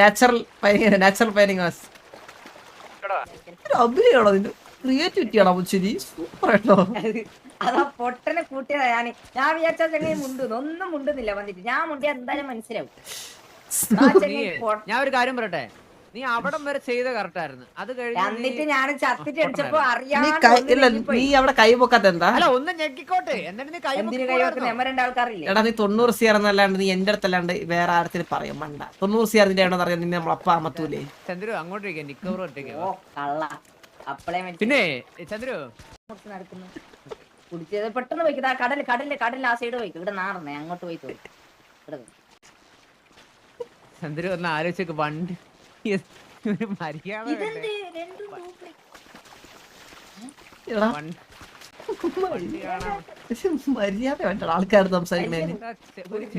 Natural പൈനിങ് അഭിനയാണോ അതിന്റെ creativity ആണോ ശരി സൂപ്പർ ആയിട്ടോ. അതാ പൊട്ടനെ കൂട്ടിയതാ ഞാൻ വിചാരിച്ചാ ചെങ്ങനെ മുണ്ടുന്നു ഒന്നും മുണ്ടുന്നില്ല വന്നിട്ട് ഞാൻ മുണ്ടിയ എന്തായാലും മനസ്സിലാവും. ഞാൻ ഒരു കാര്യം പറയട്ടെ, നീ അവിടം വരെ ചെയ്ത കറക്റ്റ് ആയിരുന്നു. അത് എന്നിട്ട് ഞാൻ ചത്തിട്ട് അടിച്ചപ്പോ നീ അവിടെ കൈ പൊക്കാത്ത എന്താ? അല്ല ഒന്ന് ഞെക്കിക്കോട്ടെ എന്നിട്ട് നീ കൈ രണ്ടാൾക്കാരില്ലേ. എടാ നീ 90 CR എന്നല്ലാണ്ട് നീ എന്റെ അടുത്തല്ലാണ്ട് വേറെ ആരത്തിന് പറയും മണ്ട. 90 CR ആണോ അറിയാൻ നിന്നെ നമ്മളപ്പ അമ്മത്തൂലേ. ചന്ദ്രു അങ്ങോട്ട് നിക്കവർ പിന്നെ ചന്ദ്രു നടക്കുന്നു കുടിച്ചത് പെട്ടെന്ന് പോയിക്കത്. ആ കടലിൽ ആ സൈഡ് പോയിക്കും. ഇവിടെ നാടന്നേ അങ്ങോട്ട് പോയി തോന്നി. ചന്ദ്രു ഒന്ന് ആലോചിച്ചൊക്കെ വണ്ടി മര്യാദ മര്യാദ വേണ്ട ആൾക്കാർ സംസാരിക്കണേ.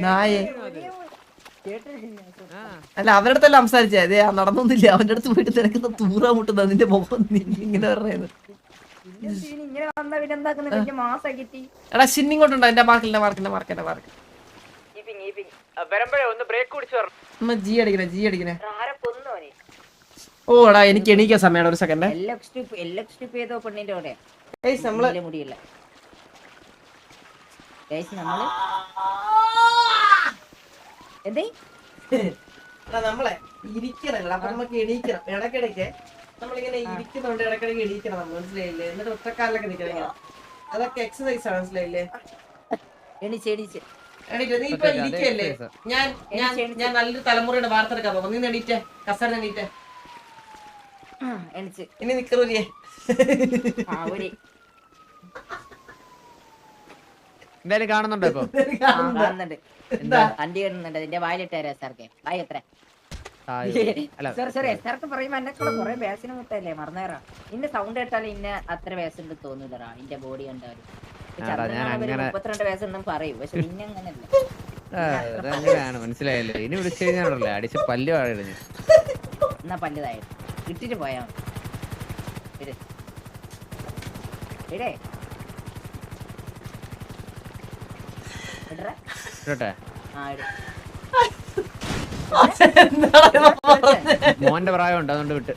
നായേ അല്ല അവരുടെ അടുത്തല്ല സംസാരിച്ചേ. അതെ നടന്നൊന്നുമില്ല. അവന്റെ അടുത്ത് പോയിട്ട് തിരക്കുന്ന തൂറാ മുട്ടുന്ന നിന്റെ മുഖം ഇങ്ങനെ പറയുന്നത്. എടാ ഷിന്നിങ്ങോട്ടുണ്ടോ എന്റെ മാർക്കിന്റെ ജി അടിക്കണേ. ഓ എടാ എനിക്ക് എണീക്കാൻ സമയം ഒരു സെക്കൻഡ്. നമ്മളെ ഇരിക്കണം അപ്പൊ നമുക്ക് എണീക്കണം. ഇടയ്ക്കിടയ്ക്ക് നമ്മളിങ്ങനെ ഇരിക്കുന്നുണ്ട്. ഇടയ്ക്കിടയ്ക്ക് എണീക്കണം നമ്മൾ മനസ്സിലായില്ലേ. എന്നിട്ട് ഒറ്റക്കാലിലൊക്കെ നിൽക്കണം. അതൊക്കെ എക്സസൈസ് ആണ് മനസ്സിലായില്ലേ. നീ ഇപ്പൊ ഇരിക്കല്ലേ. ഞാൻ നല്ലൊരു തലമുറയുടെ വാർത്തെടുക്കാൻ പോകും. നീ എണീറ്റേ കസര എണീറ്റേ. ഇനി നിക്കറൂരിയേ എന്തായാലും കാണുന്നുണ്ടോ ഇപ്പൊ? അണ്ടി കാണുന്നുണ്ട്. അതിന്റെ വായിലിട്ടേരാ സാർക്ക് വായി എത്ര പറയുമ്പോ എന്നെ കൂടെ കൊറേ വേസിന് മുട്ടല്ലേ മറന്നേറാ. ഇന്ന സൗണ്ട് കേട്ടാലും ഇന്ന അത്ര വേസുണ്ട് തോന്നൂലറാ. ഇന്റെ ബോഡി കണ്ടാലും 32 വയസ്സൊന്നും പറയും. പക്ഷെ പിന്നെ അങ്ങനെയാണ് മനസ്സിലായല്ലോ. ഇനി വിളിച്ചു കഴിഞ്ഞാണല്ലേ അടിച്ച് പല്ല് വാഴഞ്ഞു. എന്നാ പല്ലുതായ ഇട്ടിട്ട് പോയാ മോന്റെ പ്രായം ഉണ്ട് അതുകൊണ്ട് വിട്ട്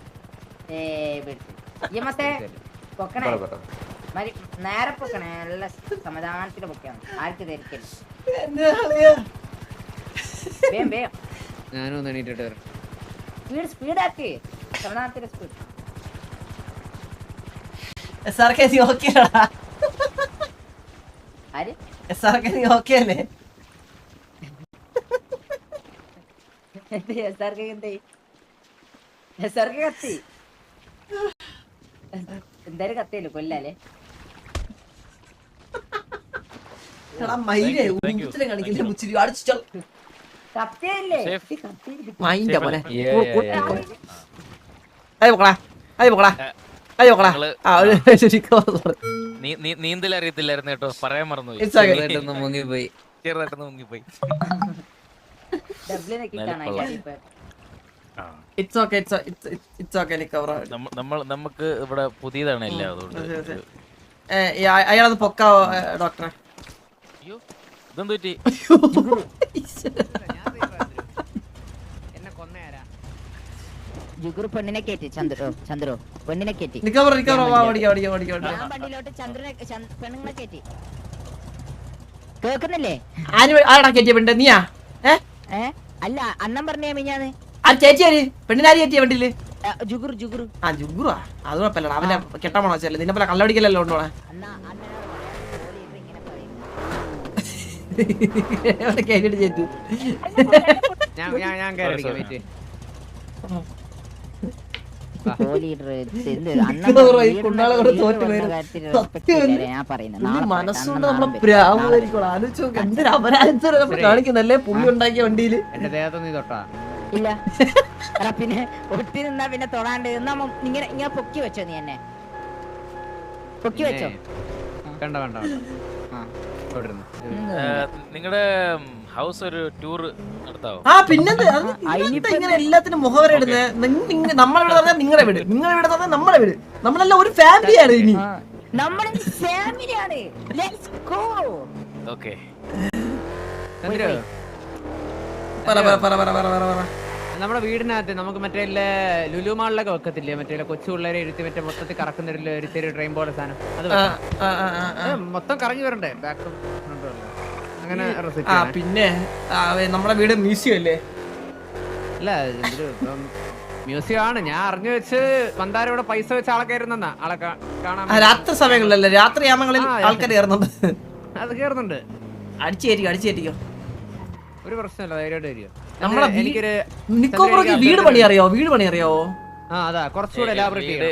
പൊക്കണേ. നേരെ പൊക്കണേ. നല്ല സമാധാനത്തിന് പൊക്കാണ്. ആർക്ക് ധരിക്കല്ലേ. ഞാനും ഒന്ന് എണീറ്റിട്ട് വരാം. സ്പീഡാക്കി സമാധാനത്തിന്റെ സ്പീഡ്. എന്തായാലും കത്തിയല്ലോ കൊല്ലല്ലേ. നീന്തൽ അറിയത്തില്ലായിരുന്നു കേട്ടോ. പറയാൻ മറന്നുപോയി. ചെറുതായിട്ടൊന്ന് മുങ്ങിപ്പോയി. നമുക്ക് ഇവിടെ പുതിയതാണ് എല്ലാം. അതുകൊണ്ട് അയാളത് പൊക്കാവോ ഡോക്ടറെ? അയ്യോ ഇതെന്ത് പറ്റി? പെണ്ണിനെ കേറ്റി ചന്ദ്രു പെണ്ണിനെ കേറ്റി പെണ്ണുങ്ങളെ കേറ്റി കേക്കുന്നില്ലേ? ആടാ കേറ്റിയ പെണ്ണ് നീയാ? അല്ല അണ്ണൻ പറഞ്ഞേ മിഞ്ഞാന്ന് ചേച്ചിയാര് പെണ്ണിനാര് കയറ്റിയ വണ്ടിയില്? ജുഗുറു ജുഗുറാ അത് കുഴപ്പമില്ല. അവനെ കെട്ടാമണോ വെച്ചല്ലേ നിന്നെ പോലെ കള്ളടിക്കലല്ലോ ഉണ്ടോളെ. കേട്ടിട്ട് ചേച്ചു മനസ്സുകൊണ്ട് നമ്മളെ പ്രാവായിരിക്കും. ആലോചിച്ച് നോക്ക് എന്തൊരു അപരാധം നമ്മൾ കാണിക്കുന്നല്ലേ പുള്ളി ഉണ്ടാക്കിയ വണ്ടിയില്. എന്റെ ദേഹത്ത് നീ തൊട്ടാ ഇല്ല. പിന്നെ ഒട്ടി നിന്നാ പിന്നെ തൊടാണ്ട് ഇങ്ങനെ ഇങ്ങനെ പൊക്കി വെച്ചോ. നീ എന്നെ പൊക്കി വെച്ചോ. വേണ്ട നിങ്ങളുടെ ഹൗസ് ഒരു ടൂർ നടത്താവോ? ഇങ്ങനെ എല്ലാത്തിനും മുഖവര ഇടുന്നത്. നമ്മളിവിടെ പറഞ്ഞാൽ നിങ്ങളുടെ വീട്, നിങ്ങളുടെ വീട് പറഞ്ഞാൽ നമ്മുടെ വീട്. നമ്മളെല്ലാം ഒരു ഫാമിലിയാണ്. ഇനി നമ്മുടെ ഫാമിലിയാണ്. Let's go. ഓക്കേ നമ്മുടെ വീടിനകത്ത് നമുക്ക് മറ്റേ ലുലു മാളിലൊക്കെ വെക്കത്തില്ലേ മറ്റേ കൊച്ചു പിള്ളേരെ ഇരുത്തി മറ്റേ മൊത്തത്തിൽ കറക്കുന്ന ഒരു ട്രെയിൻ പോലെ സാധനം അത് മൊത്തം കറങ്ങി വരണ്ടേ ബാക്കും അങ്ങനെ പിന്നെ നമ്മുടെ വീട് മ്യൂസിയം അല്ലേ? അല്ല മ്യൂസിയം ആണ്. ഞാൻ അറിഞ്ഞു വെച്ച് മന്ദാരം ഇവിടെ പൈസ വെച്ച് ആളെ കയറുന്ന ആളെ കാണാൻ രാത്രി സമയങ്ങളിലല്ലേ? രാത്രി യാമങ്ങളിൽ ആൾക്കാർ കയറുന്നുണ്ട്. അത് കയറുന്നുണ്ട്. അടിച്ചേരിക്കോ ഒരു പ്രശ്നമില്ല, ധൈര്യമായിട്ട് വരിക. നമ്മളെ എനിക്കൊരു വീട് പണി അറിയാവോ? ആ അതാ കുറച്ചുകൂടെ എലാബറേറ്റ്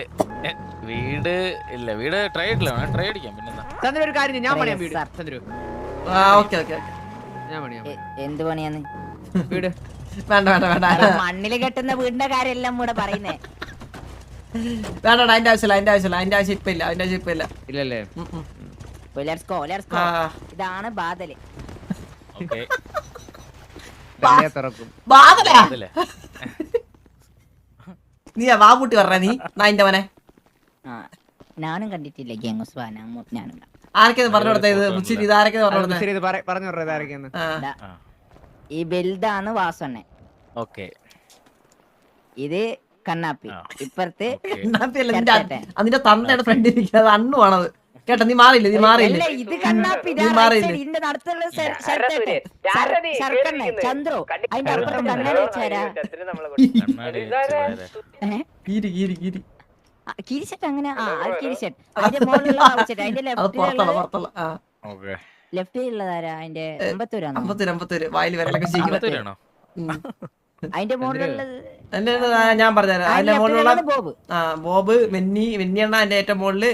വീട് ഇല്ല, വീട് ട്രൈ അടിക്കാം. പിന്നെ ചന്ദ്ര ഒരു കാര്യം ഞാൻ പണിയാം വീട്. ചന്ദ്രു ഞാൻ പണിയാം. എന്ത് പണിയാന്ന്? വീട് വേണ്ട മണ്ണില് കെട്ടുന്ന വീടിന്റെ കാര്യമെല്ലാം കൂടെ പറയുന്നേ. വേണ്ട അതിന്റെ ആവശ്യമില്ല ഇപ്പൊ ഇല്ല. ഇല്ലല്ലേ? ഇതാണ് ബാദല്. തുറക്കും നീ വാപൂട്ടി പറഞ്ഞ നീ നായിന്റെ മോനെ. ഞാനും കണ്ടിട്ടില്ല ഗംഗോസ് ഞാനും ആരൊക്കെ പറഞ്ഞു കൊടുത്തത്? ഇതാരൊക്കെ പറഞ്ഞു കൊടുത്തത്? ഈ ബെൽദാണ് വാസണ്ണ, ഇത് കണ്ണാപ്പി, ഇപ്പുറത്ത് അതിന്റെ തന്തയുടെ ഫ്രണ്ട് ഇരിക്കുന്നത് അണ്ണുവാണത് കേട്ടോ. നീ മാറിയില്ല ഇത് കണ്ണാപ്പി, ഇതിന്റെ നടത്തുള്ള ചന്ദ്രു, അതിന്റെ അപ്പുറത്ത് കണ്ണാടി വെച്ചാരാ കിരിശെട്ട്. അങ്ങനെ കിരിശെട്ട് അതിന്റെ മുകളിലുള്ള അതിന്റെ ലെഫ്റ്റിലുള്ളതാരാ? അതിന്റെ അമ്പത്തൂര് വായിൽ വരലൊക്കെ അതിന്റെ മുകളിലുള്ളത് ഞാൻ പറഞ്ഞുതരാം. അതിന്റെ മുകളിലുള്ള ബോബ്, വെന്നിയണ്ണ അതിന്റെ ഏറ്റവും മുകളില്,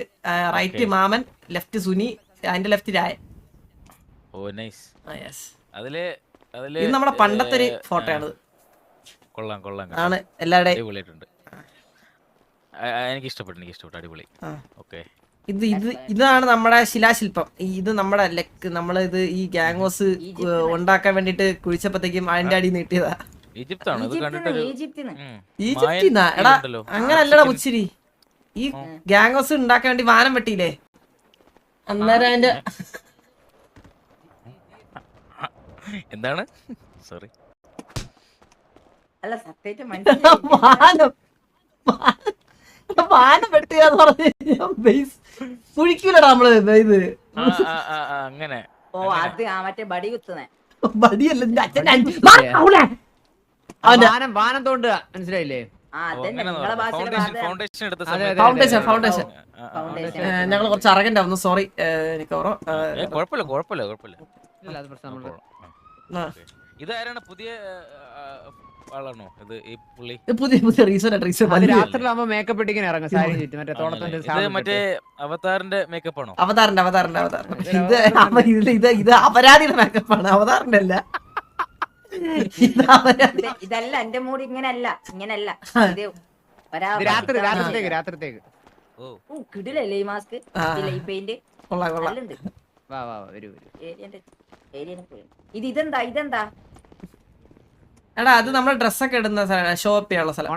റൈറ്റ് മാമൻ, ലെഫ്റ്റ് സുനി, അതിന്റെ ലെഫ്റ്റ് രായ. ഇത് നമ്മുടെ പണ്ടത്തെ ഒരു ഫോട്ടോ ആണ്. ആണ് എല്ലാവരുടെയും. എനിക്ക് ഇഷ്ടപ്പെട്ടു. അടിപൊളി. ഇതാണ് നമ്മുടെ ശിലാശില്പം. ഇത് നമ്മുടെ നമ്മളിത് ഈ ഗാംഗോസ് ഉണ്ടാക്കാൻ വേണ്ടിട്ട് കുഴിച്ചപ്പോഴത്തേക്കും അതിന്റെ അടി നീട്ടിയതാ. ഈജിപ്തിന്നാ? എടാ അങ്ങനല്ലടാ മുച്ചിരി. ഈ ഗാംഗോസ് ഉണ്ടാക്കാൻ വേണ്ടി വാനം വെട്ടിയില്ലേ, അന്നേരം അതിന്റെ എന്താണ് സോറി അല്ല സത്യം വാനം വെട്ടിയാന്ന് പറഞ്ഞു കുഴിക്കൂലടാ നമ്മള് ഇത്. അങ്ങനെ അത് മറ്റേ ബടി കുത്തുന്നേ ബടിയല്ല വാനം തോണ്ടുക, മനസ്സിലായില്ലേ? ഫൗണ്ടേഷൻ. ഞങ്ങൾ കുറച്ച് അറഗന്റ് ആവുന്നു, സോറി. എനിക്ക് കുഴപ്പമില്ല. ഇതാരാണ്? പുതിയ ആളാണോ ഇത്? ഈ പുള്ളി പുതിയ റീസൺ രാത്രിയിലാകുമ്പോ മേക്കപ്പ് ഇട്ടിങ്ങനെ ഇറങ്ങും സാരി ചുറ്റും മറ്റേ തോളത്തിന്റെ മറ്റേ അവതാറിന്റെ മേക്കപ്പ് ആണോ? അവതാറിന്റെ ഇത് അപരാധിയുടെ മേക്കപ്പാണ്, അവതാറിന്റെ അല്ല. ഇതല്ല എന്റെ മൂടി ഇങ്ങനല്ല. രാത്രിത്തേക്ക് കിടിലല്ലേ ഈ മാസ്ക്, ഈ പെയിന്റ്. ഇതെന്താ? എടാ അത് നമ്മുടെ ഡ്രസ്സൊക്കെ ഇടുന്ന ഷോപ്പ് ചെയ്യാനുള്ള സ്ഥലം.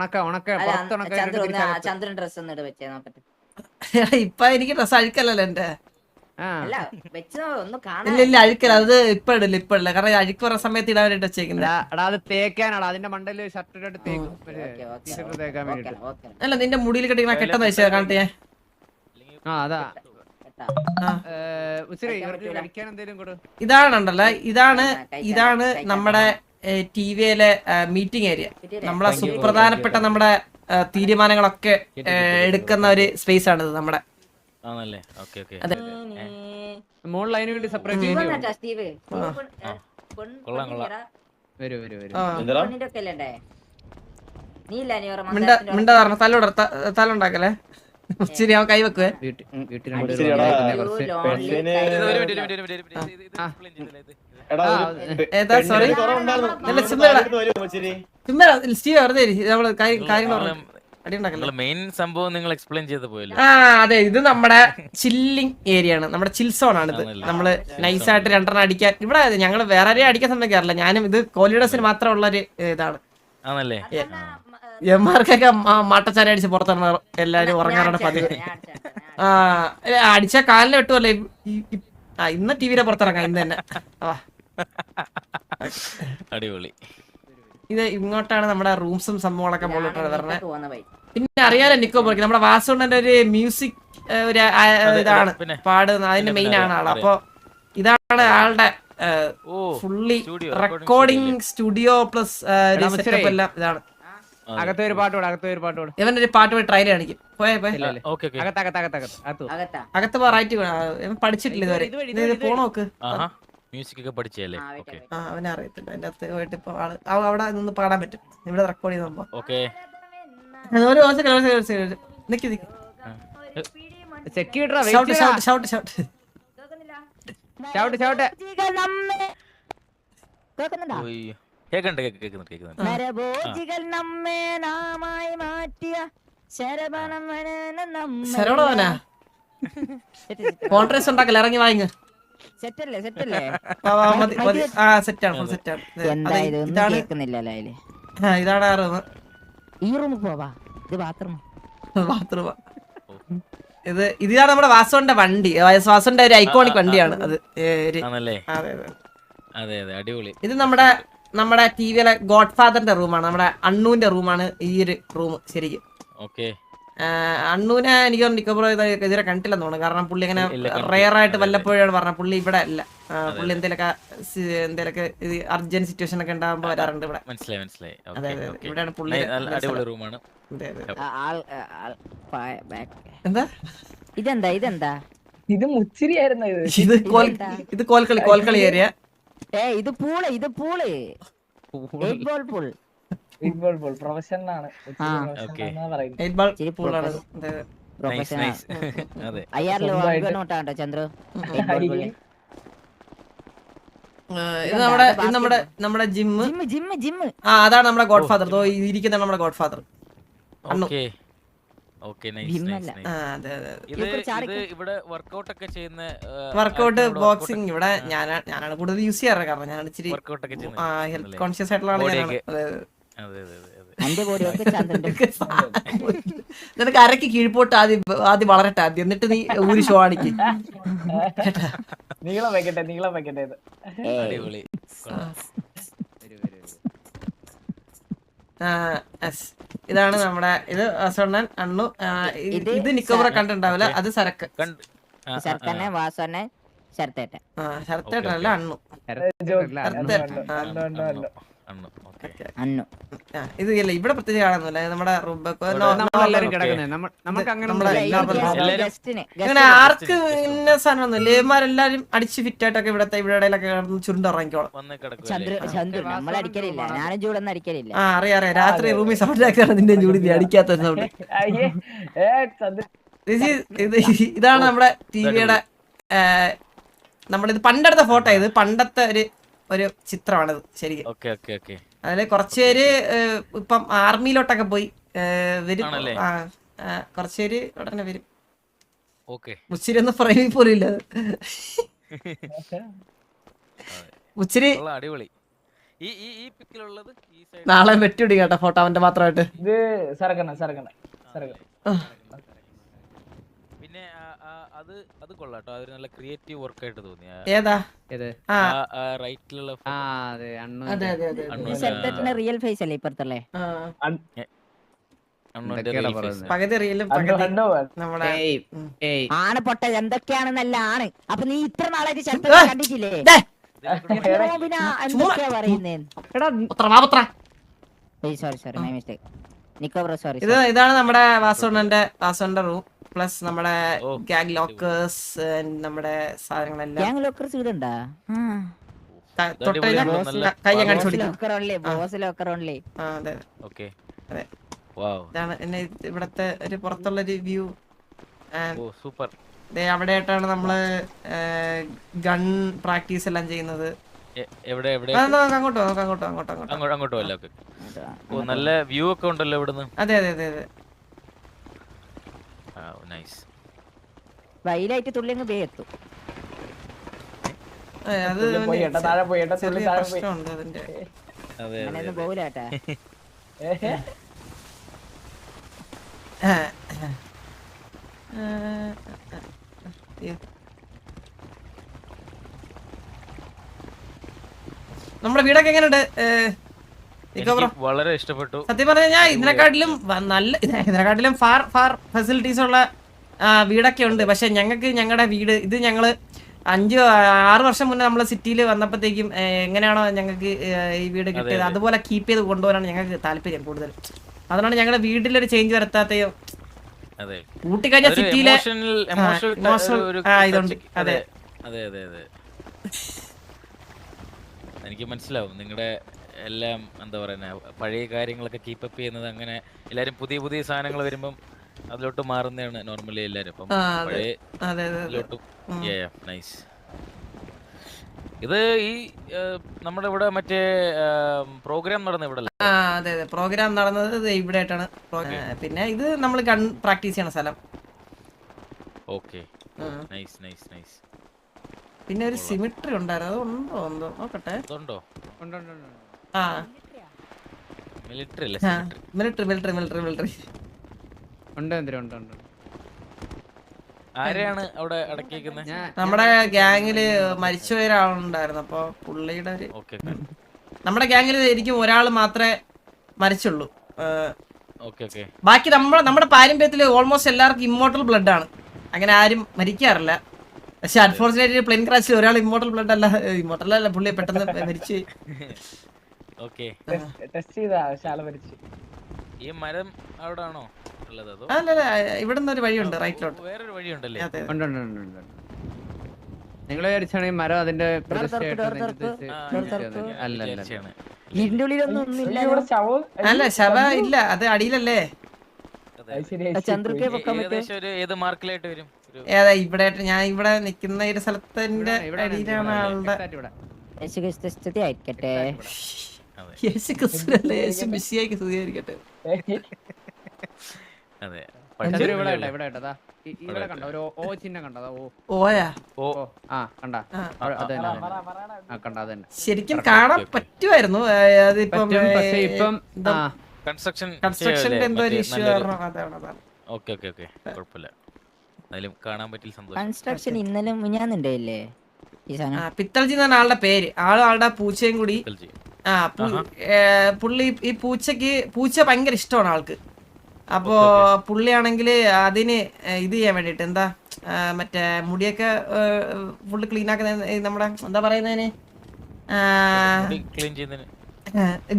ചന്ദ്രൻ ഡ്രസ് ഒന്ന് വെച്ചേ നോക്കട്ടെ. ഇപ്പൊ എനിക്ക് ഡ്രസ് അഴുക്കല്ലല്ലോ എന്റെ. ഇല്ല ഇല്ല അഴുക്കല്ല, അത് ഇപ്പൊ ഇടില്ല കാരണം അഴുക്ക് പറഞ്ഞ സമയത്ത് ഇടാൻ വേണ്ടിട്ട് വെച്ചേക്കുന്നത്. അല്ല നിന്റെ മുടിയിൽ കെട്ടിങ്ങനെ കെട്ടെന്ന് വെച്ചാ കാണട്ടെ. ഇതാണുണ്ടല്ലോ, ഇതാണ് നമ്മുടെ ടിവിയിലെ മീറ്റിംഗ് ഏരിയ. നമ്മളെ സുപ്രധാനപ്പെട്ട നമ്മുടെ തീരുമാനങ്ങളൊക്കെ എടുക്കുന്ന ഒരു സ്പേസ് ആണിത് നമ്മുടെ. അതെ മിണ്ടാ തലുണ്ടാക്കല്ലേ ശരി. അവൻ കൈ വെക്കുവേ. ഏതാ സോറി സ്റ്റീവ് വെറുതെ നമ്മള് കാര്യങ്ങൾ മെയിൻ സംഭവം നിങ്ങൾ എക്സ്പ്ലെയിൻ ചെയ്ത് പോയല്ലോ. അതെ ഇത് നമ്മുടെ ചില്ലിങ് ഏരിയ ആണ്, നമ്മുടെ ചിൽ സോൺ ആണിത്. നമ്മള് നൈസായിട്ട് രണ്ടെണ്ണം അടിക്കാൻ ഇവിടെ ഞങ്ങൾ വേറെ ആരെയും അടിക്കാൻ സമ്മതിക്കാറില്ല. ഞാനും ഇത് കോലിഡേഴ്സിന് മാത്രമുള്ള ഒരു ഇതാണ്. ആണല്ലേ? എമാർക്കൊക്കെ മാട്ടച്ചാര അടിച്ച് പുറത്തിറങ്ങ എല്ലാരും ഉറങ്ങാറാണ് പതിവ്. അടിച്ച കാലിന് വെട്ടുമല്ലേ. ഇന്ന് ടിവിയുടെ പുറത്തിറങ്ങാം ഇന്ന് തന്നെ. അടിപൊളി. ഇത് ഇങ്ങോട്ടാണ് നമ്മുടെ റൂംസും സംഭവങ്ങളൊക്കെ മുകളിലോട്ടാണ് വരണേ. പോകുന്ന വഴി. പിന്നെ അറിയാലോ നിക്കോ പോർക്ക് നമ്മുടെ വാസുണ്ണന്റെ ഒരു മ്യൂസിക് ഒരു ഇതാണ് പാടുന്നത്, അതിന്റെ മെയിൻ ആണ് ആള്. അപ്പൊ ഇതാണ് ആളുടെ fully recording studio plus setup എല്ലാം ഇതാണ്. അകത്തെ ഒരു പാട്ടോട് ഇവനൊരു പാട്ട് പോയി ട്രൈ കാണിക്കും. പോയേ അകത്ത് റൈറ്റ് പഠിച്ചിട്ടില്ല ഇതുവരെ. ഇത് പോണോക്ക് മ്യൂസിക് ഒക്കെ പഠിച്ചല്ലേ? അവനെ അറിയത്തില്ല. അതിന്റെ അകത്ത് പോയിട്ട് ഇപ്പൊ അവിടെ നിന്ന് പാടാൻ പറ്റും. ഇവിടെ റെക്കോർഡ് ചെയ്യുമ്പോ ശരവണവനാ കോൺട്രസ് ഉണ്ടാക്കല. ഇറങ്ങി വാങ്ങ്. സെറ്റാണ് ഇതാണ് ആ റൂം. ഈ റൂമിൽ പോവാ. ഇത് ബാത്റൂം. ഇതാണ് നമ്മുടെ വാസുവിന്റെ വണ്ടി. വാസുവിന്റെ ഒരു ഐക്കോണിക് വണ്ടിയാണ് അത്. ഇത് നമ്മുടെ ടിവിയിലെ ഗോഡ് ഫാദറിന്റെ റൂമാണ്. നമ്മുടെ അണ്ണൂന്റെ റൂമാണ് ഈ ഒരു റൂം ശരിക്കും. അണ്ണൂനെ എനിക്ക് നിക്കോബ്രോ ഇതുവരെ കണ്ടില്ലെന്ന് തോന്നുന്നു. കാരണം പുള്ളി അങ്ങനെ റെയറായിട്ട് വല്ലപ്പോഴാണ് പറഞ്ഞത്. പുള്ളി ഇവിടെ അല്ല. പുള്ളി എന്തേലൊക്കെ അർജന്റ് സിറ്റുവേഷൻ ഒക്കെ ഉണ്ടാകുമ്പോ വരാറുണ്ട് ഇവിടെ. അതെ അതെ ഇവിടെയാണ് പുള്ളി. ഇതെന്താ ഇത് മുച്ചിരിയായിരുന്നു. ഇത് കോൽക്കളി ഏരിയ. ഇത് പൂള് പ്രൊഫഷണലാണ്. ചന്ദ്രു ഇത് നമ്മുടെ ജിമ്മ്. അതാണ് നമ്മുടെ ഗോഡ് ഫാദർ. ഇരിക്കുന്ന നമ്മുടെ ഗോഡ് ഫാദർ അണ്ണു. വർക്കൗട്ട് ബോക്സിംഗ് ഇവിടെ ഞാനാണ് കൂടുതൽ യൂസ് ചെയ്യാറ്. കാരണം ഞാൻ ഇച്ചിരി ഹെൽത്ത് കോൺഷ്യസ് ആയിട്ടുള്ള ആളാണ്. നിനക്ക് അരക്ക് കീഴ്പോട്ട് ആദ്യം വളരട്ടെ ആദ്യം, എന്നിട്ട് നീ ഊരി ഷോ ആണിക്ക്. നീളം വെക്കട്ടെ. ഇതാണ് നമ്മുടെ ഇത് അസോണ്ണൻ അണ്ണു. ഇത് നിക്കോബ്ര കണ്ടിട്ടുണ്ടാവില്ല. അത് സരക്ക് ശരത്തേട്ടല്ല അണ്ണു. ഇത് ഇല്ല ഇവിടെ പ്രത്യേകിച്ച് കാണുന്നില്ല. നമ്മുടെ അങ്ങനെ ആർക്ക് ഇന്ന സാധനമൊന്നുമില്ല. ഇവന്മാരെല്ലാരും അടിച്ച് ഫിറ്റ് ആയിട്ടൊക്കെ ഇവിടത്തെ ഇവിടെയൊക്കെ ചുരുണ്ടിറങ്ങിക്കോളും. അറിയാം രാത്രി റൂമിൽ സൗണ്ട് ആക്കാണ് നിന്റെ ചൂടി അടിക്കാത്ത സൗണ്ട്. ഇതാണ് നമ്മുടെ ടിവിയുടെ നമ്മളിത് പണ്ടെടുത്ത ഫോട്ടോ. ഇത് പണ്ടത്തെ ഒരു ചിത്രമാണിത് ശരിക്കും. അതില് കുറച്ചുപേര് ഇപ്പം ആർമിയിലോട്ടൊക്കെ പോയി വരും. കുറച്ചുപേര് ഉടനെ വരും. മുച്ചിരി ഒന്നും ഫ്രെയിമിൽ പോലും ഇല്ല. മുച്ചിരി നാളെ വെട്ടിവിടി കേട്ടോ ഫോട്ടോ അവന്റെ മാത്രമായിട്ട്. അത് കൊള്ളാട്ടോ. അത് നല്ല ക്രിയേറ്റീവ് വർക്ക് ആയിട്ട് തോന്നി. ഏതാ റൈറ്റിലുള്ള റിയൽ ഫേസ് അല്ലേ ഇപ്പുറത്തല്ലേ? പകുതി റീലും നമ്മുടെ ആണ് പൊട്ട എന്തൊക്കെയാണെന്നല്ല ആണ്. അപ്പൊ നീ ഇത്ര നാളായിട്ട് കണ്ടിട്ടില്ലേ? എന്തൊക്കെയാ പറയുന്നേ? Sorry my mistake. നിക്കോബ്രോ സോറി. ഇതാണ് നമ്മുടെ വാസുണ്ണന്റെ റൂം പ്ലസ് നമ്മുടെ ഗ്യാങ് ലോക്കേഴ്സ് നമ്മുടെ സാധനങ്ങളെല്ലാം. ഗ്യാങ് ലോക്കേഴ്സ് ഇവിടെ ഉണ്ടാ? ഇതാണ് ഇവിടത്തെ ഒരു പുറത്തുള്ള ഒരു വ്യൂ. അവിടെയായിട്ടാണ് നമ്മള് ഗൺ പ്രാക്ടീസ് എല്ലാം ചെയ്യുന്നത്. അങ്ങോട്ടോ നല്ല വ്യൂ ഒക്കെ ഉണ്ടല്ലോ ഇവിടുന്ന്. അതെ അതെ അതെ അതെ. വൈലായിട്ട് തുള്ളിയങ്ങ് വേത്തും. അത് ചെറിയ പ്രശ്നമുണ്ട് അതിന്റെ. പോകൂലാട്ടാ. നമ്മുടെ വീടൊക്കെ എങ്ങനെയുണ്ട്? ബ്രോ വളരെ ഇഷ്ടപ്പെട്ടു. സത്യം പറഞ്ഞാൽ ഞാൻ ഇതിനെക്കാട്ടിലും ഫാർ ഫെസിലിറ്റീസ് ഉള്ള വീടൊക്കെ ഉണ്ട്. പക്ഷെ ഞങ്ങൾക്ക് ഞങ്ങളുടെ വീട് ഇത് ഞങ്ങള് 5-6 വർഷം മുന്നേ നമ്മള് സിറ്റിയിൽ വന്നപ്പോഴത്തേക്കും എങ്ങനെയാണോ ഞങ്ങൾക്ക് ഈ വീട് കിട്ടിയത് അതുപോലെ കീപ്പ് ചെയ്ത് കൊണ്ടുപോകാനാണ് ഞങ്ങൾക്ക് താല്പര്യം കൂടുതൽ. അതുകൊണ്ടാണ് ഞങ്ങളുടെ വീട്ടിലൊരു ചേഞ്ച് വരുത്താത്തയോ കൂട്ടിക്കഴിഞ്ഞ സിറ്റിയിലെ ഇതുണ്ട്. അതെ അതെ അതെ അതെ എനിക്ക് മനസ്സിലാവും നിങ്ങളുടെ എല്ലാം എന്താ പറയുന്ന പഴയ കാര്യങ്ങളൊക്കെ കീപ്പപ്പ് ചെയ്യുന്നത്. അങ്ങനെ എല്ലാരും പുതിയ പുതിയ സാധനങ്ങൾ വരുമ്പം അതിലോട്ട് മാറുന്നതാണ് നോർമലി എല്ലാരും. അപ്പം പഴയലോട്ടും നൈസ്. ഇത് ഈ നമ്മുടെ ഇവിടെ മറ്റേ പ്രോഗ്രാം നടന്ന ഇവിടെ. അതെ അതെ പ്രോഗ്രാം നടന്നത് ഇവിടെ ആയിട്ടാണ്. പിന്നെ ഇത് നമ്മൾ ഗൺ പ്രാക്ടീസ് ചെയ്യണ സ്ഥലം. Okay nice nice nice. പിന്നെ ഒരു സിമിട്രി ഉണ്ടായിരുന്നു, അത് ഉണ്ടോ എന്തോ നോക്കട്ടെ. ഉണ്ടോ? ആ മിലിറ്ററി അല്ലേ? മിലിറ്ററി മിലിറ്ററി മിലിറ്ററി മിലിറ്ററി ഉണ്ട്. ആരെയാണ് അവിടെ അടക്കിയിരിക്കുന്നത്? നമ്മുടെ ഗ്യാങ്ങില് മരിച്ചുപോയ ഒരാളുണ്ടായിരുന്നു. അപ്പൊ പുള്ളിയുടെ ഒരു നമ്മുടെ ഗ്യാങ്ങിൽ ശരിക്കും ഒരാൾ മാത്രമേ മരിച്ചുള്ളൂ. ബാക്കി നമ്മുടെ പാരമ്പര്യത്തില് ഓൾമോസ്റ്റ് എല്ലാവർക്കും ഇമ്മോർട്ടൽ ബ്ലഡ് ആണ്. അങ്ങനെ ആരും മരിക്കാറില്ല. പക്ഷെ അൺഫോർച്ചുനേറ്റ്ലി പ്ലെയിൻ ക്രാഷിൽ ഒരാൾ ഇമ്മോർട്ടൽ ബ്ലഡ് അല്ല പുള്ളി പെട്ടെന്ന് മരിച്ചു. ഈ മരം അവിടെ ആണോ ഉള്ളത്? അല്ലല്ല, ഇവിടുന്ന് ഒരു വഴിയുണ്ട് റൈറ്റിലോട്ട്. വേറൊരു വഴിയുണ്ടല്ലേ? നിങ്ങൾ വിചാരിച്ചാണ് ഈ മരം അതിന്റെ അല്ല ശവ ഇല്ല, അത് അടിയിലല്ലേ. ഏതാ ഇവിടെ ഞാൻ ഇവിടെ നിക്കുന്ന ഒരു സ്ഥലത്തിന്റെ അടിയിലാണ് ആളുടെ. യേശു ക്രിസ്തുവല്ല, യേശു മിശിഹായ്ക്ക് സ്തുതിയായിരിക്കട്ടെ. ശരിക്കും കാണാൻ പറ്റുമായിരുന്നു. അതിപ്പം കൺസ്ട്രക്ഷന്റെ എന്തോ ഒരു ഇഷ്യൂ കൺസ്ട്രക്ഷൻ ഇന്നലെ മുഞ്ഞാന്നുണ്ടല്ലേ പിത്തൽജി എന്നാണ് ആളുടെ പേര്. ആളുടെ പൂച്ചയും കൂടി. പുള്ളി ഈ പൂച്ച ഭയങ്കര ഇഷ്ടമാണ് ആൾക്ക്. അപ്പോ പുള്ളിയാണെങ്കിൽ അതിന് ഇത് ചെയ്യാൻ വേണ്ടിട്ട് എന്താ മറ്റേ മുടിയൊക്കെ ഫുള്ള് ക്ലീൻ ആക്കുന്ന നമ്മുടെ എന്താ പറയുന്നതിന്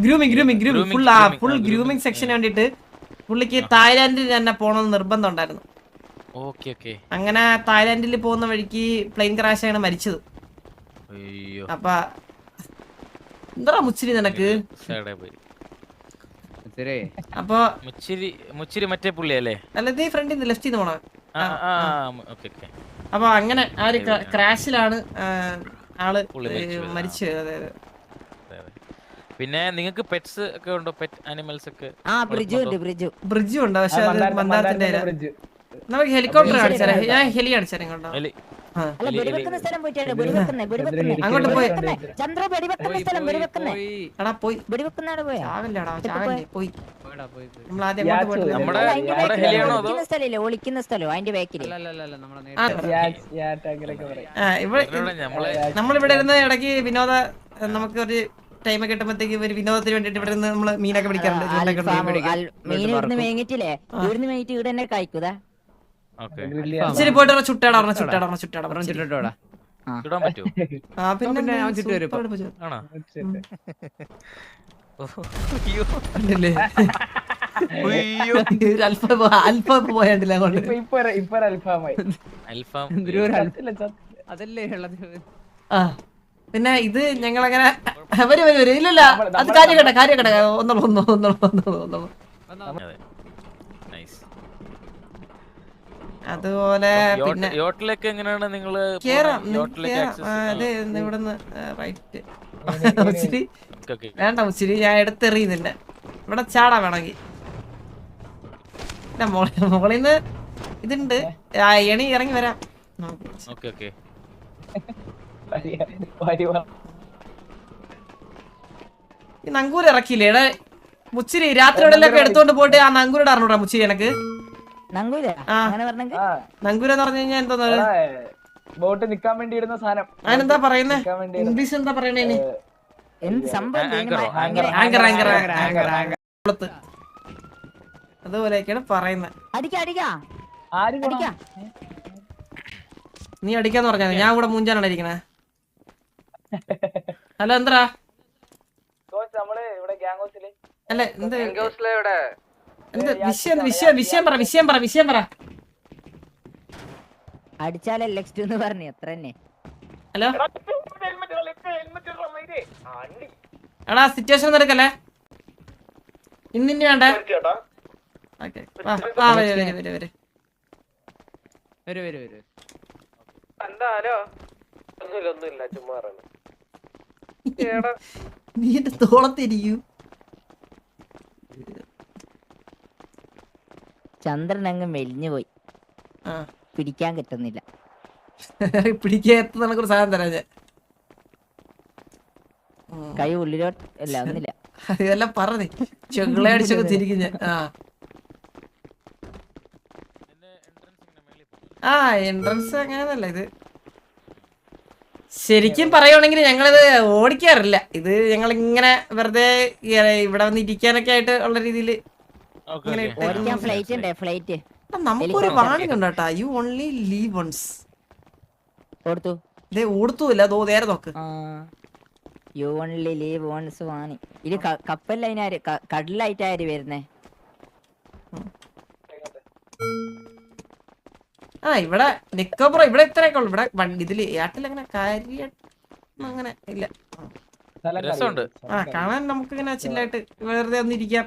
ഗ്രൂമിങ് ഫുൾ ഗ്രൂമിങ് സെക്ഷന് വേണ്ടിട്ട് പുള്ളിക്ക് തായ്ലാന്റിൽ തന്നെ പോകണമെന്ന് നിർബന്ധം ഉണ്ടായിരുന്നു. അങ്ങനെ തായ്ലാന്റിൽ പോകുന്ന വഴിക്ക് പ്ലെയിൻ ക്രാഷ് ആണ് മരിച്ചത്. അപ്പൊ എന്താ മുച്ചിരി നിനക്ക്? അപ്പൊ മുച്ചിരി മറ്റേ പുള്ളിയല്ലേ? അല്ല നീ ഫ്രണ്ടിൽ ലെഫ്റ്റ് ചെയ്ത് പോണ. അപ്പൊ അങ്ങനെ ആ ഒരു ക്രാഷിലാണ് ആള് മരിച്ചത്. അതെ അതെ. പിന്നെ നിങ്ങൾക്ക് പെറ്റ്സ് ഒക്കെ ഉണ്ടോ? പെറ്റ് ആനിമൽസ് ഒക്കെ? ബ്രിഡ്ജും ഉണ്ട്. പക്ഷെ മന്ദാരത്തിന്റെ നമുക്ക് ഹെലികോപ്റ്റർ കാണിച്ചാലേ? ഞാൻ ഹെലി കാണിച്ചാലേ കേട്ടോ. അങ്ങോട്ട് പോയി പോയി ഒളിക്കുന്ന സ്ഥലം അതിന്റെ ബാക്കിൽ നമ്മളിവിടെ ഇരുന്ന് ഇടയ്ക്ക് വിനോദ നമുക്ക് ഒരു ടൈം കിട്ടുമ്പോഴത്തേക്ക് ഒരു വിനോദത്തിന് വേണ്ടിട്ട് ഇവിടെ നിന്ന് നമ്മള് മീനൊക്കെ പിടിക്കാറുണ്ട്. മീൻ ഇവിടുന്ന് മേങ്ങിട്ടില്ലേ? ഇവിടുന്ന് മേങ്ങിട്ട് ഇവിടെ തന്നെ കഴിക്കൂതാ. ശരി പോയിട്ട് ചുട്ടാടാ അല്പം പോയണ്ടില്ല പിന്നെ ഇത് ഞങ്ങളങ്ങനെ വരും ഇല്ലല്ല അത് കാര്യക്കട്ടെ ഒന്നോ അതുപോലെ പിന്നെ ഇവിടുന്ന് റൈറ്റ് വേണ്ട മുച്ചിരി ഞാൻ എടുത്തെറിയുന്നില്ല. ഇവിടെ ചാടാ വേണമെങ്കിൽ മുകളിന്ന് ഇതുണ്ട് എണി ഇറങ്ങി വരാം. ഈ നങ്കൂര് ഇറക്കിയില്ലേ എടാ മുച്ചിരി? രാത്രി എവിടെയൊക്കെ എടുത്തോണ്ട് പോയിട്ട് ആ നങ്കൂരുടെ അറിഞ്ഞൂടാ മുച്ചിരി എനക്ക്? നങ്കൂരെന്ന് പറഞ്ഞു കഴിഞ്ഞാൽ എന്തോ ബോട്ട് നിക്കാൻ വേണ്ടി ഇടുന്ന സാധനം. അതിനെന്താ പറയുന്നേ? ഇംഗ്ലീഷ് എന്താ പറയണേന്? എന്ത് സംഭവം എന്ത്? ഇതിന് ആങ്കറോ? ഭയങ്കര കുളത്ത്. അതുപോലെയൊക്കെയാണ് പറയുന്നത്. അടിക്കാ അടിക്കാ ആരും അടിക്കാ. നീ അടിക്കാന്ന് പറഞ്ഞാ ഞാൻ ഇവിടെ മൂഞ്ചാനാണ് ഇരിക്കണേ. ഹലോ എന്താ നമ്മള് ഇവിടെ ഗ്യാങ് ഹൗസില് അല്ല എന്ത് എന്ത് വിഷയം പറ. അടിച്ചാലേ ലെക്സ്റ്റ് എന്ന് പറഞ്ഞു അത്ര തന്നെ. ഹലോ എടാ സിറ്റുവേഷൻ ഒന്നും എടുക്കല്ലേ, ഇന്നിന് വേണ്ടേ? ഓക്കെ വരൂ. നീ എന്റെ തോളത്തിരിക്കൂ. ചന്ദ്രൻ അങ്ങ് മെലിഞ്ഞു പോയി, പിടിക്കാൻ കിട്ടുന്നില്ല. പിടിക്കാത്ത ഒരു സാധനം തരാ ഞാൻ. കൈ ഉള്ളിലോട്ട് അല്ല ഒന്നില്ല. ഇതെല്ലാം പറഞ്ഞേ ചെകളെ അടിച്ചൊക്കെ തിരിക്കും ഞാൻ. എൻട്രൻസ് അങ്ങനെയല്ല ഇത്. ശരിക്കും പറയുവാണെങ്കിൽ ഞങ്ങളിത് ഓടിക്കാറില്ല. ഇത് ഞങ്ങൾ ഇങ്ങനെ വെറുതെ ഇവിടെ വന്ന് ഇരിക്കാനൊക്കെ ആയിട്ട് ഉള്ള രീതിയിൽ ഫ്ലൈറ്റ് നമുക്കൊരു വാണിംഗ് ഉണ്ട് കേട്ടാ. You only live once. ഓടുത്തൂല്ല അതോ നേരെ നോക്ക്. You only live once Vani. ഇത് കപ്പലിലാര് കടലായിട്ടാര് വരുന്നേ? ഇവിടെ നിക്കോബ്രോ ഇവിടെ ഇത്രയൊക്കെ ഉള്ളു. ഇവിടെ ഇതില് ഏട്ടിൽ അങ്ങനെ കാര്യം അങ്ങനെ ഇല്ല. രസമുണ്ട്. കാണാൻ നമുക്ക് ഇങ്ങനെ ചില്ലായിട്ട് വെറുതെ ഒന്നിരിക്കാം.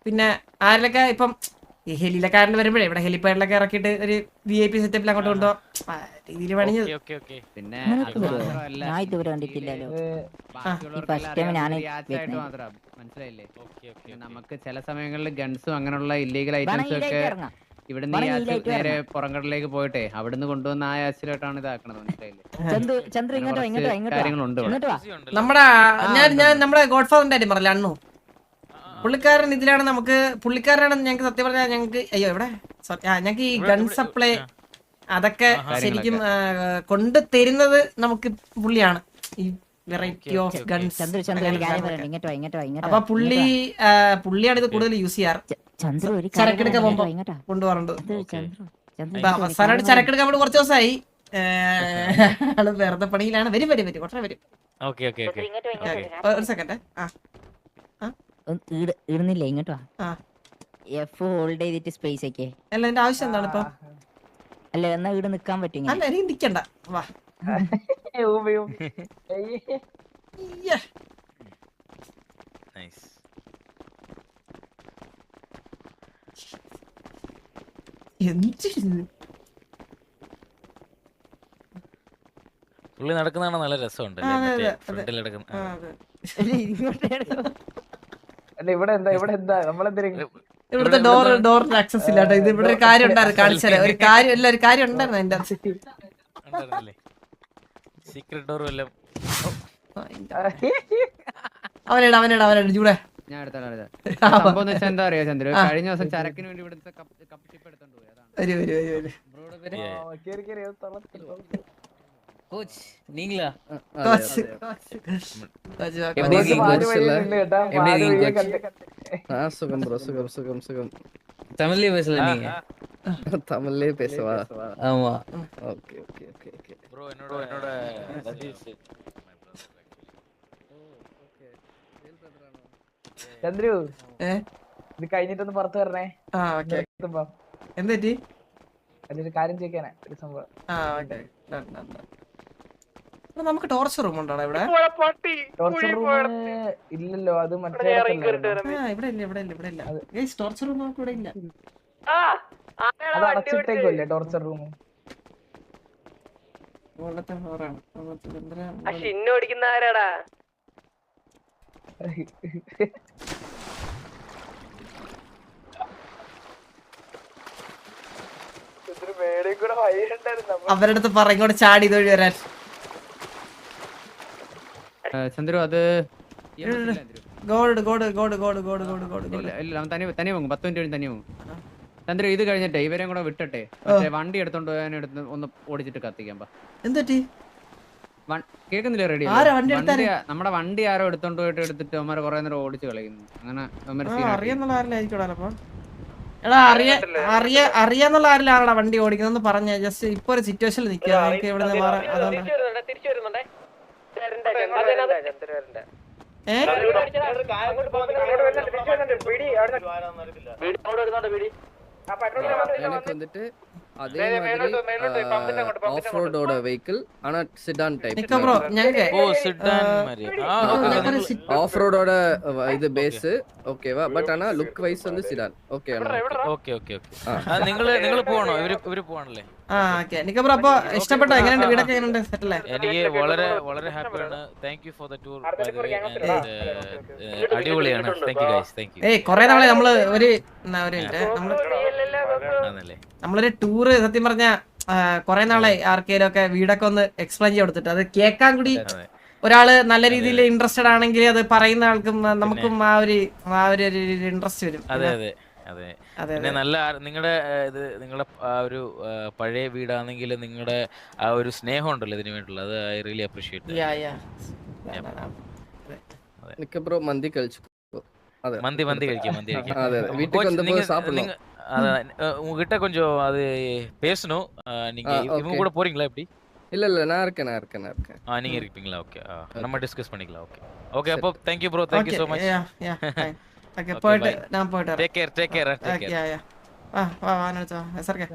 പിന്നെ ആരിലൊക്കെ ഇപ്പം ഈ ഹെലിയിലക്കാരൻ വരുമ്പോഴേ ഇവിടെ ഹെലിപ്പാഡിലൊക്കെ ഇറക്കിയിട്ട് ഒരു VIP സെറ്റപ്പിൽ അങ്ങോട്ട് കൊണ്ടുപോകാം രീതിയിൽ പണിഞ്ഞത്. പിന്നെ ഞാൻ ഇതുവരെ കണ്ടിട്ടില്ലല്ലോ. മനസ്സിലായില്ലേ? നമുക്ക് ചില സമയങ്ങളിൽ ഗൺസും അങ്ങനെയുള്ള ഇല്ലീഗൽ ഐറ്റംസും ഒക്കെ ഇവിടുന്ന് നേരെ പുറംകടലിലേക്ക് പോയിട്ടെ അവിടുന്ന് കൊണ്ടുവന്ന ആ ആശയിലോട്ടാണ് ഇതാക്കണത്. മനസ്സിലായില്ലേ? കാര്യങ്ങളുണ്ട് നമ്മുടെ ഗോഡ് ഫാദറിന്റെ കാര്യം പറഞ്ഞില്ല അണ്ണു. പുള്ളിക്കാരൻ ഇതിലാണ് പുള്ളിക്കാരനാണ് ഞങ്ങൾക്ക് സത്യം പറഞ്ഞാൽ ഞങ്ങൾക്ക് ഞങ്ങൾക്ക് ഈ ഗൺ സപ്ലൈ അതൊക്കെ ശരിക്കും കൊണ്ടു തരുന്നത് നമുക്ക് പുള്ളിയാണ്. ഈ വെറൈറ്റി ഓഫ് ഗൺസ്. അപ്പൊ പുള്ളിയാണ് ഇത് കൂടുതൽ യൂസ് ചെയ്യാറ്. ചരക്കെടുക്കാൻ പോകുമ്പോ കൊണ്ടുപോകാറുണ്ട്. അവസാനമായിട്ട് ചരക്കെടുക്കാൻ വേണ്ടി കുറച്ച് ദിവസമായി. ആള് വെറുതെ പണിയിലാണ്. വരും കുറച്ച് വരും. ഒരു സെക്കൻഡ്. ഇടുന്നില്ല ഇങ്ങോട്ടോ. എഫ് ഹോൾഡ് ചെയ്തിട്ട് സ്പേസ് ഒക്കെ അല്ല എന്റെ ആവശ്യം എന്താണ് ഇപ്പൊ? അല്ല എന്നാ ഇവിടെ നിക്കാൻ പറ്റും. അല്ല എനിക്ക് നിക്കണ്ട. വാ പുള്ളി നടക്കുന്നതാണ് നല്ല രസമുണ്ട്. ഇവിടുത്തെ ഡോറിന് ആക്സസ് ഇല്ല. ഇത് ഇവിടെ ഒരു കാര്യം ഉണ്ടായിരുന്നു കാണിച്ചാൽ ഒരു കാര്യം ഉണ്ടായിരുന്നു എന്റെ സീക്രട്ട് ഡോർ വല്ലതും. അവനിടാ ചൂടെ. ഞാൻ സംഭവം എന്താ അറിയോ ചന്ദ്ര? കഴിഞ്ഞ ദിവസം ചരക്കിന് വേണ്ടി ഇവിടുത്തെ കപ്പ് ഷിപ്പ് എടുത്തോണ്ട് പോയി. நீங்களா சுகம் ப்ரோ சுகம் தமிழ்லயே பேசல நீங்க தமிழ்லயே பேசவா ஆமா ஓகே ப்ரோ என்னோட ചന്ദ്രു ഇത് കഴിഞ്ഞിട്ടൊന്ന് പുറത്ത് വരണേ. എന്തെറ്റി? അതിലൊരു കാര്യം ചോദിക്കാനാ ഒരു സംഭവം. നമുക്ക് ടോർച്ചർ റൂം ഉണ്ടോ ഇവിടെ? ടോർച്ചർ റൂം ഇല്ലല്ലോ. അത് മറ്റേ ഇവിടെ ഇല്ല. ടോർച്ചർ റൂം നമുക്ക് ഇവിടെ ഇല്ല. അത് അടച്ചിട്ടേക്കല്ലേ ടോർച്ചർ റൂം? ഓടിക്കുന്ന ആരാടാ? അവരുടെ അടുത്ത് പറ ഇങ്ങോട്ട് ചാടി ഇതുവഴി വരാൻ. ചന്ദ്രു അത് ഗോഡ് തനിയെ പോകും. 10 മിനിറ്റ് തനിയെ പോകും. ചന്ദ്രു ഇത് കഴിഞ്ഞിട്ടേ ഇവരെയും കൂടെ വിട്ടട്ടെ വണ്ടി എടുത്തോണ്ട് പോയാൻ ഒന്ന് ഓടിച്ചിട്ട് കത്തിക്കാൻ. എന്തെറ്റി? കേൾക്കുന്നില്ല റെഡി ആരാ വണ്ടി എടുത്താല്? നമ്മുടെ വണ്ടി ആരോ എടുത്തിട്ട് അവന്മാർ കുറെ നേരം ഓടിച്ച് കളയുന്നു അങ്ങനെ അറിയാന്നുള്ള ആരിലായിരിക്കും അപ്പൊ എടാ അറിയാന്നുള്ള ആരിലാണോ വണ്ടി ഓടിക്കുന്നതെന്ന് പറഞ്ഞ ജസ്റ്റ് ഇപ്പൊ ഒരു സിറ്റുവേഷനിൽ നിൽക്കുക നിങ്ങൾക്ക് ഇവിടെ നിന്ന് മാറാൻ അതുകൊണ്ട് வந்துட்டு அதே மாதிரி ஆஃப் ரோடோட வெஹிக்கிள் ஆனா சிடான் டைப் നിക്ക ബ്രോ ഞങ്ങൾക്ക് ஆஃப் ரோடோட இது பேஸ் ஓகேவா பட் ஆனா லுக் வைஸ் வந்து சிடான் ஓகே ഓക്കെ നിങ്ങൾ പോകണോ ഇവര് പോകണല്ലേ നിക്ക ബ്രോ അപ്പൊ ഇഷ്ടപ്പെട്ടോ എങ്ങനെയുണ്ട് വീടൊക്കെ എങ്ങനെയുണ്ട് സെറ്റല്ലേ എനിക്ക് വളരെ വളരെ ഹാപ്പിയാണ് thank you for the tour അടിപൊളിയാണ് thank you guys thank you കൊറേ നാളെ നമ്മള് നമ്മളൊരു ടൂറ് സത്യം പറഞ്ഞ കൊറേ നാളെ ആർക്കേലും ഒക്കെ വീടൊക്കെ ഒന്ന് എക്സ്പ്ലെയിൻ ചെയ്ത് കൊടുത്തിട്ട് അത് കേൾക്കാൻ കൂടി ഒരാള് നല്ല രീതിയിൽ ഇൻട്രസ്റ്റഡ് ആണെങ്കിൽ അത് പറയുന്ന ആൾക്കും നമുക്കും ആ ഒരു ഇൻട്രസ്റ്റ് വരും. അതെ അതെ അതെ പിന്നെ നല്ല നിങ്ങളുടെ ആ ഒരു പഴയ വീടാണെങ്കിൽ നിങ്ങളുടെ ആ ഒരു സ്നേഹം ഉണ്ടല്ലോ ഇതിനു വേണ്ടിയുള്ള അത് ഐ റിയലി അപ്രീഷിയേറ്റ്. നിക്ക ബ്രോ മന്തി കഴിച്ചു மந்தி കഴിക്കാം வீட்டுக்கு வந்தபோது சாப்பிடலாம். உங்ககிட்ட கொஞ்சம் அது பேசணும். நீங்க இவங்க கூட போறீங்களா எப்படி? இல்ல நான் இருக்கேன். நீங்க இருப்பீங்களா? ஓகே நம்ம டிஸ்கஸ் பண்ணிக்கலாம். ஓகே அப்போ thank you bro, thank you so much. Okay போய்ட்டு நான் போய்ட்டு டேக் கேர். வா வா நான் சர்க்கே